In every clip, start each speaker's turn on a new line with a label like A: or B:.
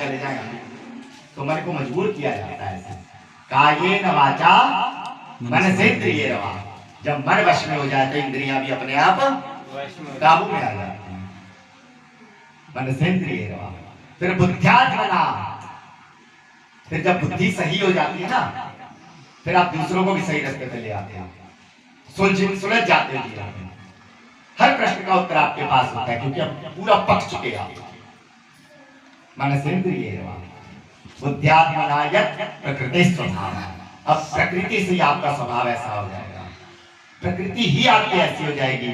A: चले जाएंगे, तो मन को मजबूर किया जाता है ऐसे। कायेन वाचा मनसेन्द्रियैर्वा, जब मन वश में हो जाए तो इंद्रियां भी अपने आप काबू में आ जाती हैं। मनसेन्द्रियैर्वा, फिर बुद्ध्यात्मना, फिर जब बुद्धि सही हो जाती है ना, फिर आप दूसरों को भी सही रास्ते पे ले आते हैं, सुलझ जाते हो जीवन में। हर प्रश्न का उत्तर आपके पास होता है क्योंकि अब पूरा पक चुके आप। मनसेन्द्रियैर्वा बुद्ध्यात्मना यत् प्रकृति स्वभाव, अब प्रकृति से ही आपका स्वभाव ऐसा हो जाएगा, प्रकृति ही आपकी ऐसी हो जाएगी।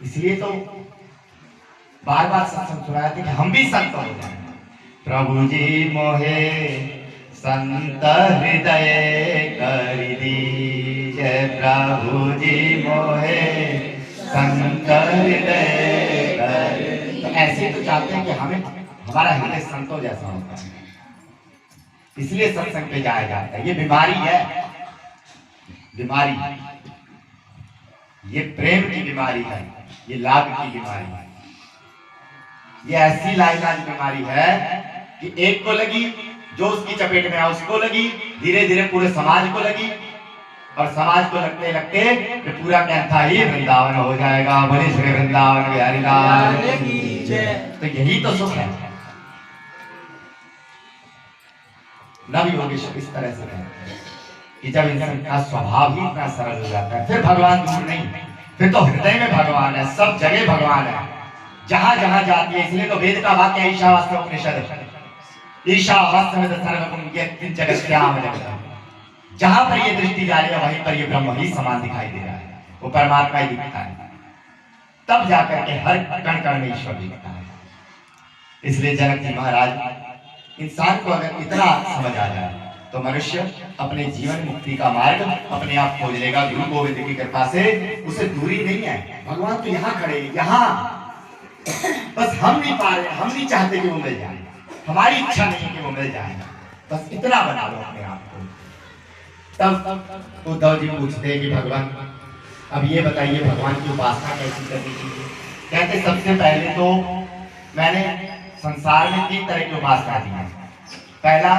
A: इसलिए तो बार बार सत्संग सुनाया था कि हम भी संत हो जाए। प्रभु जी मोहे संत हृदय कर दीजिए, प्रभु जी मोहे संत हृदय कर। तो ऐसे तो चाहते हैं कि हमें हमारा हृदय संतों जैसा होता है, इसलिए सत्संग पे जाया जाता है। ये बीमारी है, बीमारी, ये प्रेम की बीमारी है, ये लाभ की बीमारी है, ये ऐसी लाइलाज बीमारी है कि एक को लगी, जो उसकी चपेट में आया उसको लगी, धीरे धीरे पूरे समाज को लगी, और समाज को लगते लगते कि पूरा कैंथा ही वृंदावन हो जाएगा। बोले श्री वृंदावन बिहारी लाल की जय। तो यही तो सुख है। नव योगेश्वर इस तरह से कहते हैं कि जब इंसान का स्वभाव ही इतना सरल हो जाता है, फिर भगवान दूर नहीं, फिर तो हृदय में भगवान है, सब जगह भगवान है, जहां जहां जाती है। इसलिए तो वेद का वाक्य ईशावास्य उपनिषद, ईशावास्यमिद सर्वं यत्किंच जगत्याम जगत्, जहां पर ये दृष्टि जा रही है वहीं पर ये ब्रह्म ही समान दिखाई दे रहा है, वो परमात्मा ही दिखता है। तब जाकर के हर कण कण में ईश्वर दिखता है। इसलिए जनक जी महाराज, इंसान को अगर इतना समझ आ जाए तो मनुष्य अपने जीवन मुक्ति का मार्ग अपने आप खोज लेगा। गुरु गोविंद की कृपा से उसे दूरी नहीं है, भगवान तो यहाँ खड़े, यहाँ, बस हम नहीं पा रहे, हम नहीं चाहते कि वो मिल जाए, हमारी इच्छा नहीं कि वो मिल जाए, बस इतना बना लो अपने आप को। तब उद्धव जी पूछते हैं कि भगवान अब ये बताइए भगवान की उपासना कैसी करनी चाहिए। कहते सबसे पहले तो मैंने संसार में 3 तरह की उपासना दी है। पहला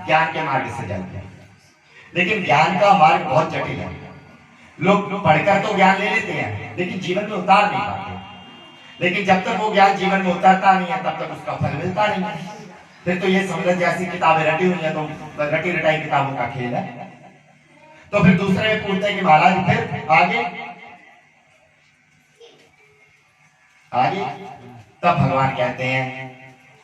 A: ज्ञान के मार्ग से चलते हैं, लेकिन ज्ञान का मार्ग बहुत जटिल है। लोग पढ़कर तो ज्ञान ले लेते हैं लेकिन जीवन में उतार नहीं पाते। लेकिन जब तक वो ज्ञान जीवन में उतरता नहीं है तब तक उसका फल मिलता नहीं है। फिर तो ये समझ जैसी किताबें रटी हुई है तो रटी रटाई किताबों का खेल है। तो फिर दूसरे में पूछते हैं कि महाराज फिर आगे आगे, तब भगवान कहते हैं